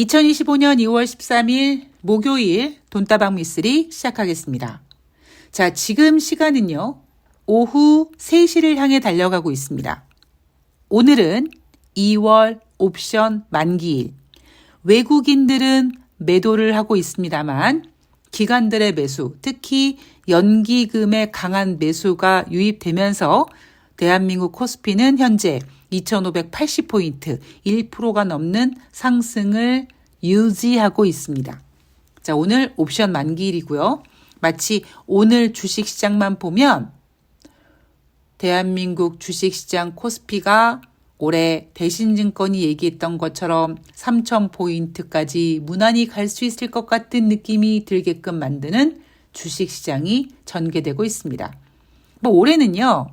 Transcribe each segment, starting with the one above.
2025년 2월 13일 목요일 돈다방 미쓰리 시작하겠습니다. 자, 지금 시간은요. 오후 3시를 향해 달려가고 있습니다. 오늘은 2월 옵션 만기일. 외국인들은 매도를 하고 있습니다만 기관들의 매수, 특히 연기금의 강한 매수가 유입되면서 대한민국 코스피는 현재 2580포인트, 1%가 넘는 상승을 유지하고 있습니다. 자, 오늘 옵션 만기일이고요. 마치 오늘 주식시장만 보면 대한민국 주식시장 코스피가 올해 대신증권이 얘기했던 것처럼 3000포인트까지 무난히 갈 수 있을 것 같은 느낌이 들게끔 만드는 주식시장이 전개되고 있습니다. 올해는요.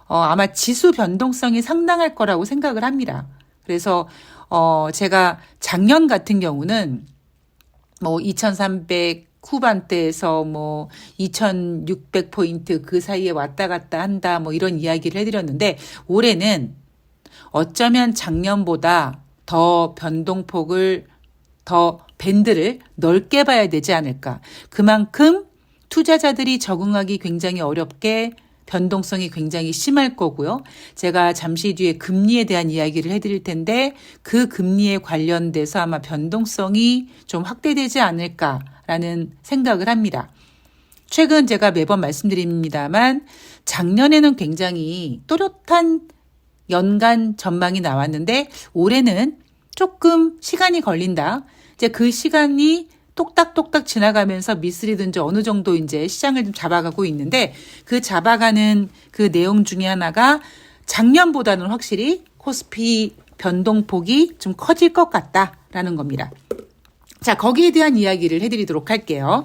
아마 지수 변동성이 상당할 거라고 생각을 합니다. 그래서 제가 작년 같은 경우는 2300 후반대에서 2600포인트 그 사이에 왔다 갔다 한다 이런 이야기를 해드렸는데 올해는 어쩌면 작년보다 더 변동폭을 더 밴드를 넓게 봐야 되지 않을까. 그만큼 투자자들이 적응하기 굉장히 어렵게 변동성이 굉장히 심할 거고요. 제가 잠시 뒤에 금리에 대한 이야기를 해드릴 텐데 그 금리에 관련돼서 아마 변동성이 좀 확대되지 않을까라는 생각을 합니다. 최근 제가 매번 말씀드립니다만 작년에는 굉장히 또렷한 연간 전망이 나왔는데 올해는 조금 시간이 걸린다. 이제 그 시간이 똑딱똑딱 지나가면서 미쓰리든지 어느 정도 이제 시장을 좀 잡아가고 있는데 그 잡아가는 그 내용 중에 하나가 작년보다는 확실히 코스피 변동폭이 좀 커질 것 같다라는 겁니다. 자, 거기에 대한 이야기를 해드리도록 할게요.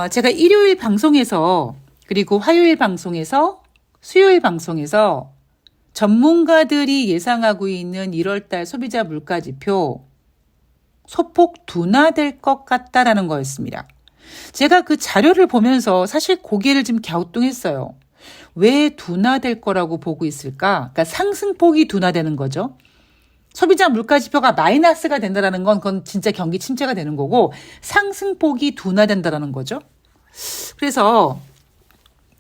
제가 일요일 방송에서 그리고 화요일 방송에서 수요일 방송에서 전문가들이 예상하고 있는 1월달 소비자 물가지표 소폭 둔화될 것 같다라는 거였습니다. 제가 그 자료를 보면서 사실 고개를 좀 갸우뚱했어요. 왜 둔화될 거라고 보고 있을까? 그러니까 상승폭이 둔화되는 거죠. 소비자 물가지표가 마이너스가 된다는 건 그건 진짜 경기 침체가 되는 거고 상승폭이 둔화된다는 거죠. 그래서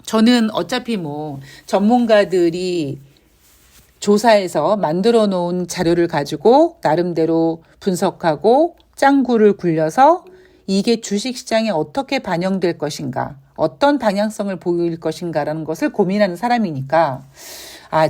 저는 어차피 전문가들이 조사해서 만들어 놓은 자료를 가지고 나름대로 분석하고 짱구를 굴려서 이게 주식시장에 어떻게 반영될 것인가, 어떤 방향성을 보일 것인가라는 것을 고민하는 사람이니까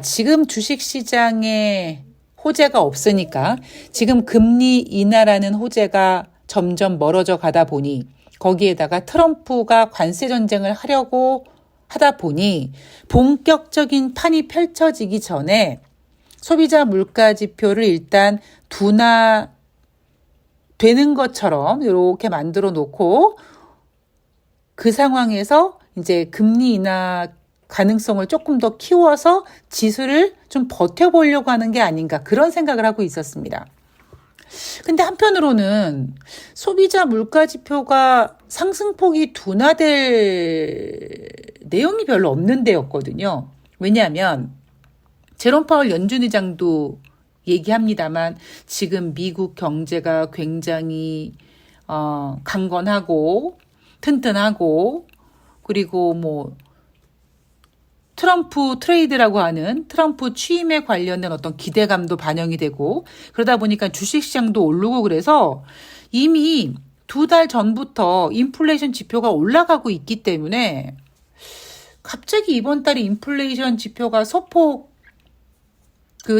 지금 주식시장에 호재가 없으니까 지금 금리 인하라는 호재가 점점 멀어져 가다 보니 거기에다가 트럼프가 관세 전쟁을 하려고 하다 보니 본격적인 판이 펼쳐지기 전에 소비자 물가 지표를 일단 둔화되는 것처럼 이렇게 만들어 놓고 그 상황에서 이제 금리 인하 가능성을 조금 더 키워서 지수를 좀 버텨보려고 하는 게 아닌가 그런 생각을 하고 있었습니다. 근데 한편으로는 소비자 물가 지표가 상승폭이 둔화될 내용이 별로 없는 데였거든요. 왜냐하면 제롬 파월 연준 의장도 얘기합니다만 지금 미국 경제가 굉장히 강건하고 튼튼하고 그리고 트럼프 트레이드라고 하는 트럼프 취임에 관련된 어떤 기대감도 반영이 되고 그러다 보니까 주식시장도 오르고 그래서 이미 2달 전부터 인플레이션 지표가 올라가고 있기 때문에 갑자기 이번 달에 인플레이션 지표가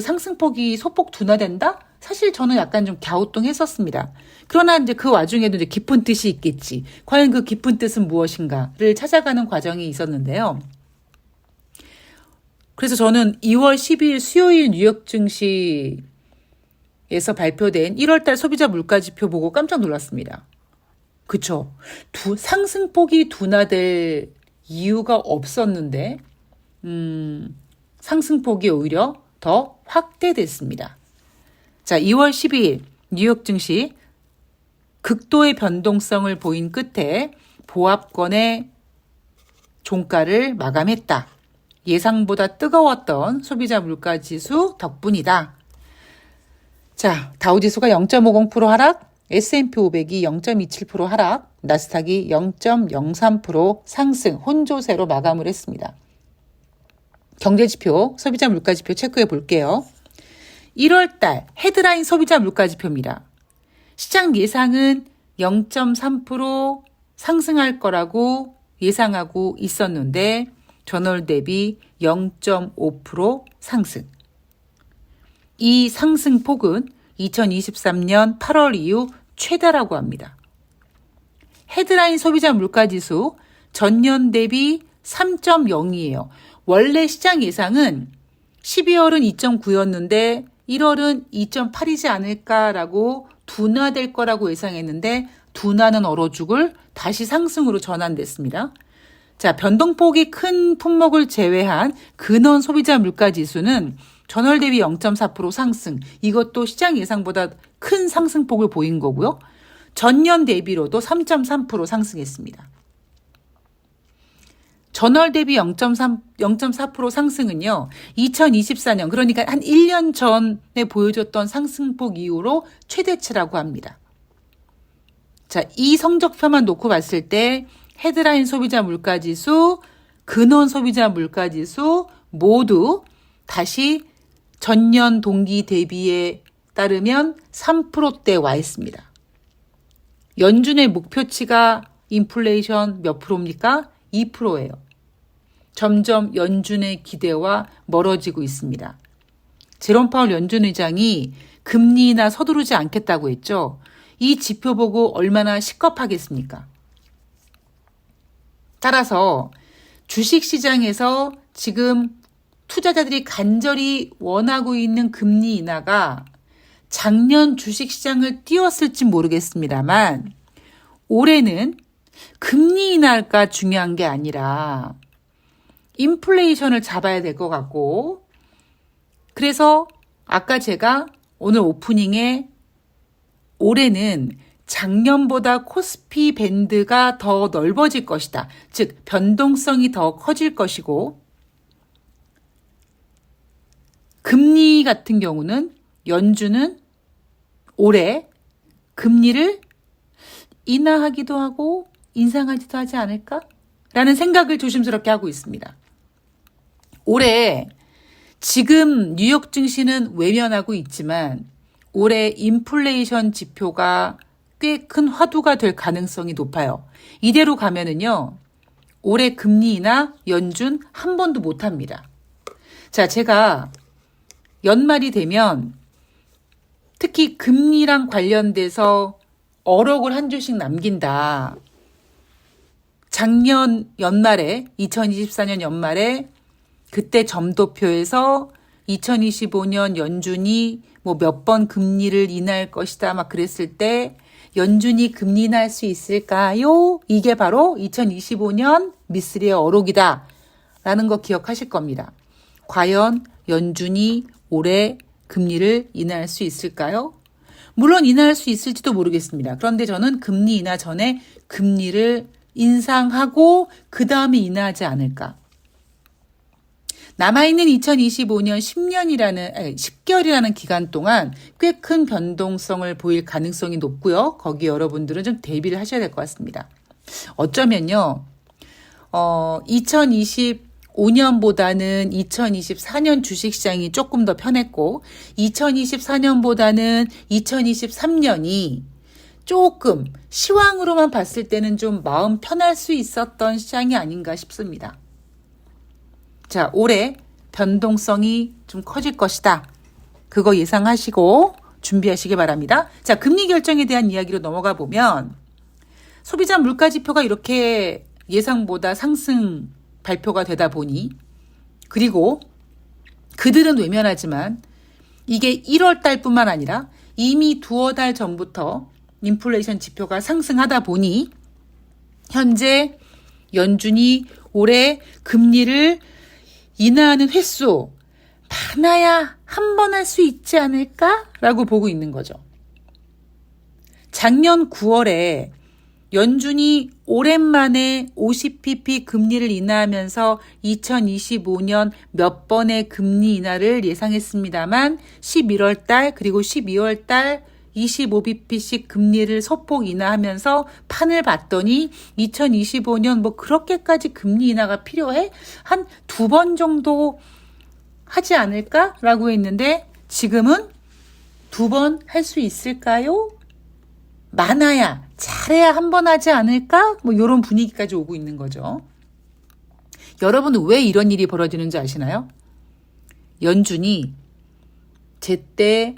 상승폭이 소폭 둔화된다? 사실 저는 약간 좀 갸우뚱했었습니다. 그러나 이제 그 와중에도 이제 깊은 뜻이 있겠지. 과연 그 깊은 뜻은 무엇인가를 찾아가는 과정이 있었는데요. 그래서 저는 2월 12일 수요일 뉴욕 증시에서 발표된 1월달 소비자 물가지표 보고 깜짝 놀랐습니다. 그쵸? 상승폭이 둔화될 이유가 없었는데 상승폭이 오히려 더 확대됐습니다. 자, 2월 12일 뉴욕 증시 극도의 변동성을 보인 끝에 보합권의 종가를 마감했다. 예상보다 뜨거웠던 소비자 물가지수 덕분이다. 자, 다우지수가 0.50% 하락, S&P 500이 0.27% 하락, 나스닥이 0.03% 상승, 혼조세로 마감을 했습니다. 경제지표, 소비자 물가지표 체크해 볼게요. 1월달 헤드라인 소비자 물가지표입니다. 시장 예상은 0.3% 상승할 거라고 예상하고 있었는데 전월 대비 0.5% 상승. 이 상승폭은 2023년 8월 이후 최다라고 합니다. 헤드라인 소비자 물가지수 전년 대비 3.0이에요. 원래 시장 예상은 12월은 2.9였는데 1월은 2.8이지 않을까라고 둔화될 거라고 예상했는데 둔화는 얼어 죽을 다시 상승으로 전환됐습니다. 자, 변동폭이 큰 품목을 제외한 근원 소비자 물가지수는 전월 대비 0.4% 상승. 이것도 시장 예상보다 큰 상승폭을 보인 거고요. 전년 대비로도 3.3% 상승했습니다. 전월 대비 0.4% 상승은요. 2024년 그러니까 한 1년 전에 보여줬던 상승폭 이후로 최대치라고 합니다. 자, 이 성적표만 놓고 봤을 때 헤드라인 소비자 물가지수, 근원 소비자 물가지수 모두 다시 전년 동기 대비에 따르면 3%대 와 있습니다. 연준의 목표치가 인플레이션 몇 프로입니까? 2%예요. 점점 연준의 기대와 멀어지고 있습니다. 제롬 파월 연준 의장이 금리 인하 서두르지 않겠다고 했죠. 이 지표 보고 얼마나 시겁하겠습니까? 따라서 주식시장에서 지금 투자자들이 간절히 원하고 있는 금리 인하가 작년 주식시장을 띄웠을지 모르겠습니다만 올해는 금리 인하가 중요한 게 아니라 인플레이션을 잡아야 될 것 같고 그래서 아까 제가 오늘 오프닝에 올해는 작년보다 코스피 밴드가 더 넓어질 것이다. 즉 변동성이 더 커질 것이고 금리 같은 경우는 연준은 올해 금리를 인하하기도 하고 인상하지도 하지 않을까? 라는 생각을 조심스럽게 하고 있습니다. 올해 지금 뉴욕 증시는 외면하고 있지만 올해 인플레이션 지표가 꽤 큰 화두가 될 가능성이 높아요. 이대로 가면은요, 올해 금리 인하 연준 한 번도 못 합니다. 자, 제가 연말이 되면 특히 금리랑 관련돼서 어록을 한 줄씩 남긴다. 작년 연말에 2024년 연말에 그때 점도표에서 2025년 연준이 뭐 몇 번 금리를 인하할 것이다 막 그랬을 때 연준이 금리 인하할 수 있을까요? 이게 바로 2025년 미쓰리의 어록이다 라는 거 기억하실 겁니다. 과연 연준이 올해 금리를 인하할 수 있을까요? 물론 인하할 수 있을지도 모르겠습니다. 그런데 저는 금리 인하 전에 금리를 인상하고 그 다음에 인하하지 않을까. 남아있는 2025년 10개월이라는 기간 동안 꽤 큰 변동성을 보일 가능성이 높고요. 거기 여러분들은 좀 대비를 하셔야 될 것 같습니다. 어쩌면요. 2025년보다는 2024년 주식시장이 조금 더 편했고 2024년보다는 2023년이 조금 시황으로만 봤을 때는 좀 마음 편할 수 있었던 시장이 아닌가 싶습니다. 자, 올해 변동성이 좀 커질 것이다. 그거 예상하시고 준비하시기 바랍니다. 자, 금리 결정에 대한 이야기로 넘어가 보면 소비자 물가지표가 이렇게 예상보다 상승 발표가 되다 보니 그리고 그들은 외면하지만 이게 1월 달뿐만 아니라 이미 두어 달 전부터 인플레이션 지표가 상승하다 보니 현재 연준이 올해 금리를 인하하는 횟수 많아야 한 번 할 수 있지 않을까라고 보고 있는 거죠. 작년 9월에 연준이 오랜만에 50pp 금리를 인하하면서 2025년 몇 번의 금리 인하를 예상했습니다만 11월 달 그리고 12월 달 25bp씩 금리를 소폭 인하하면서 판을 봤더니 2025년 뭐 그렇게까지 금리 인하가 필요해? 한 2번 정도 하지 않을까라고 했는데 지금은 2번 할 수 있을까요? 많아야 잘해야 한 번 하지 않을까? 뭐 이런 분위기까지 오고 있는 거죠. 여러분은 왜 이런 일이 벌어지는지 아시나요? 연준이 제때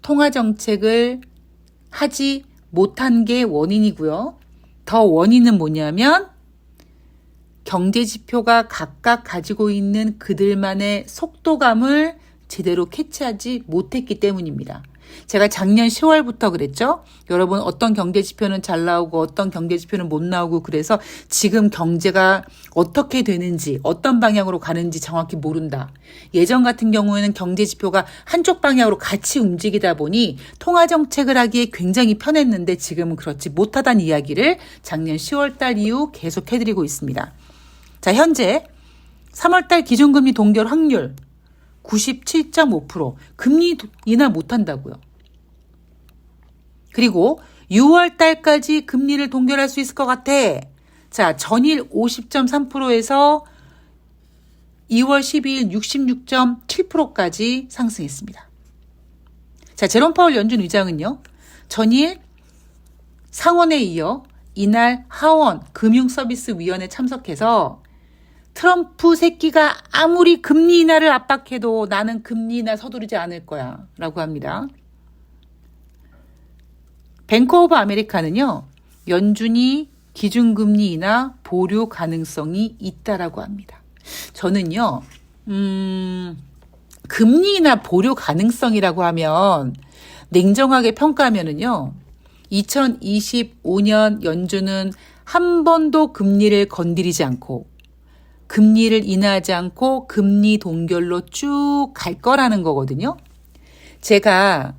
통화정책을 하지 못한 게 원인이고요. 더 원인은 뭐냐면 경제지표가 각각 가지고 있는 그들만의 속도감을 제대로 캐치하지 못했기 때문입니다. 제가 작년 10월부터 그랬죠. 여러분 어떤 경제지표는 잘 나오고 어떤 경제지표는 못 나오고 그래서 지금 경제가 어떻게 되는지 어떤 방향으로 가는지 정확히 모른다. 예전 같은 경우에는 경제지표가 한쪽 방향으로 같이 움직이다 보니 통화정책을 하기에 굉장히 편했는데 지금은 그렇지 못하다는 이야기를 작년 10월달 이후 계속 해드리고 있습니다. 자, 현재 3월달 기준금리 동결 확률 97.5%. 금리 인하 못한다고요. 그리고 6월 달까지 금리를 동결할 수 있을 것 같아. 자, 전일 50.3%에서 2월 12일 66.7%까지 상승했습니다. 자, 제롬 파월 연준 의장은요. 전일 상원에 이어 이날 하원 금융서비스위원회 참석해서 트럼프 새끼가 아무리 금리 인하를 압박해도 나는 금리 인하 서두르지 않을 거야 라고 합니다. 뱅크 오브 아메리카는요. 연준이 기준금리 인하 보류 가능성이 있다라고 합니다. 저는요. 금리 인하 보류 가능성이라고 하면 냉정하게 평가하면은요. 2025년 연준은 한 번도 금리를 건드리지 않고 금리를 인하하지 않고 금리 동결로 쭉 갈 거라는 거거든요. 제가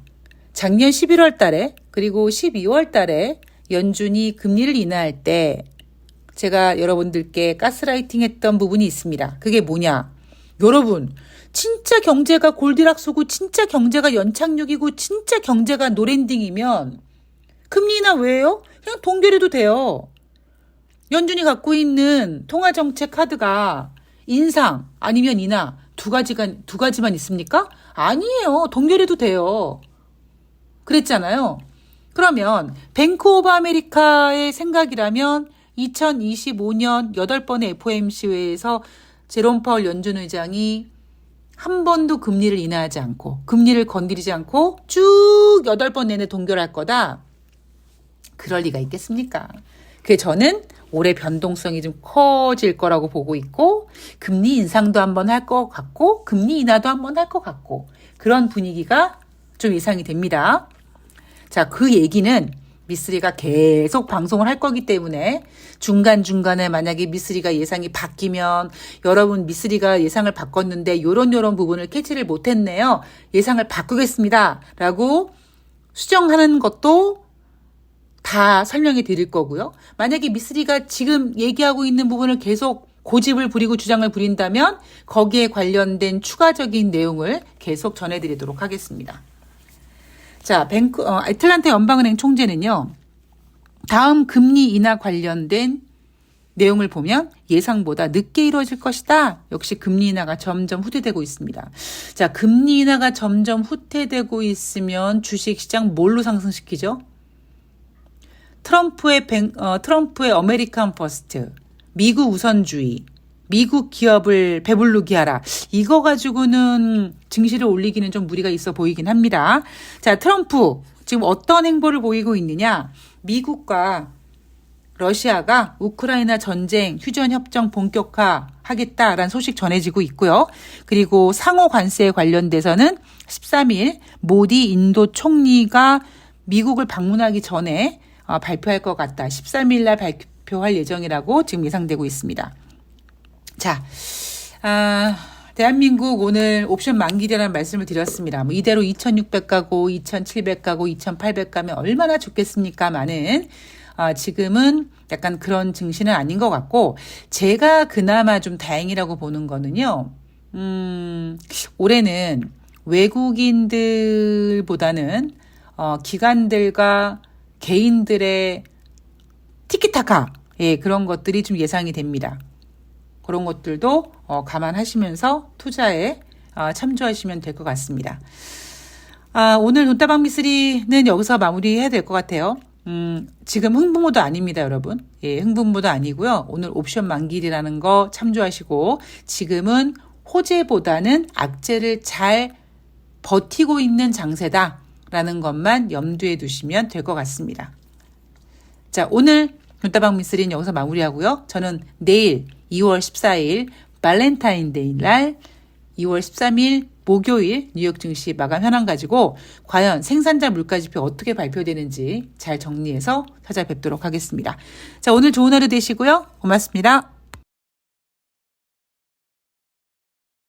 작년 11월 달에 그리고 12월 달에 연준이 금리를 인하할 때 제가 여러분들께 가스라이팅 했던 부분이 있습니다. 그게 뭐냐? 여러분, 진짜 경제가 골디락스고 진짜 경제가 연착륙이고 진짜 경제가 노랜딩이면 금리 인하 왜 해요? 그냥 동결해도 돼요. 연준이 갖고 있는 통화정책 카드가 인상 아니면 인하 두 가지만 있습니까? 아니에요. 동결해도 돼요. 그랬잖아요. 그러면 뱅크 오브 아메리카의 생각이라면 2025년 8번의 FOMC 회에서 제롬 파월 연준 의장이 한 번도 금리를 인하하지 않고 금리를 건드리지 않고 쭉 8번 내내 동결할 거다. 그럴 리가 있겠습니까? 그래서 저는 올해 변동성이 좀 커질 거라고 보고 있고 금리 인상도 한번 할 것 같고 금리 인하도 한번 할 것 같고 그런 분위기가 좀 예상이 됩니다. 자, 그 얘기는 미쓰리가 계속 방송을 할 거기 때문에 중간중간에 만약에 미쓰리가 예상이 바뀌면 여러분 미쓰리가 예상을 바꿨는데 요런 부분을 캐치를 못했네요. 예상을 바꾸겠습니다. 라고 수정하는 것도 다 설명해 드릴 거고요. 만약에 미쓰리가 지금 얘기하고 있는 부분을 계속 고집을 부리고 주장을 부린다면 거기에 관련된 추가적인 내용을 계속 전해드리도록 하겠습니다. 자, 애틀랜타 연방은행 총재는요. 다음 금리 인하 관련된 내용을 보면 예상보다 늦게 이루어질 것이다. 역시 금리 인하가 점점 후퇴되고 있습니다. 자, 금리 인하가 점점 후퇴되고 있으면 주식시장 뭘로 상승시키죠? 트럼프의 아메리칸 퍼스트, 미국 우선주의, 미국 기업을 배부르게 하라. 이거 가지고는 증시를 올리기는 좀 무리가 있어 보이긴 합니다. 자, 트럼프 지금 어떤 행보를 보이고 있느냐? 미국과 러시아가 우크라이나 전쟁 휴전 협정 본격화하겠다라는 소식 전해지고 있고요. 그리고 상호 관세에 관련돼서는 13일 모디 인도 총리가 미국을 방문하기 전에 발표할 것 같다. 13일 날 발표할 예정이라고 지금 예상되고 있습니다. 자, 대한민국 오늘 옵션 만기라는 말씀을 드렸습니다. 뭐 이대로 2,600 가고 2,700 가고 2,800 가면 얼마나 좋겠습니까? 많은 지금은 약간 그런 증시는 아닌 것 같고, 제가 그나마 좀 다행이라고 보는 거는요, 올해는 외국인들보다는 기관들과 개인들의 티키타카, 예, 그런 것들이 좀 예상이 됩니다. 그런 것들도 감안하시면서 투자에 참조하시면 될 것 같습니다. 오늘 돈다방 미쓰리는 여기서 마무리해야 될 것 같아요. 지금 흥분모드 아닙니다, 여러분. 예, 흥분모드 아니고요. 오늘 옵션 만기일이라는 거 참조하시고, 지금은 호재보다는 악재를 잘 버티고 있는 장세다라는 것만 염두에 두시면 될 것 같습니다. 자, 오늘 돈다방 미쓰리는 여기서 마무리하고요. 저는 내일 2월 14일 발렌타인데이 날 2월 13일 목요일 뉴욕 증시 마감 현황 가지고 과연 생산자 물가지표 어떻게 발표되는지 잘 정리해서 찾아뵙도록 하겠습니다. 자, 오늘 좋은 하루 되시고요. 고맙습니다.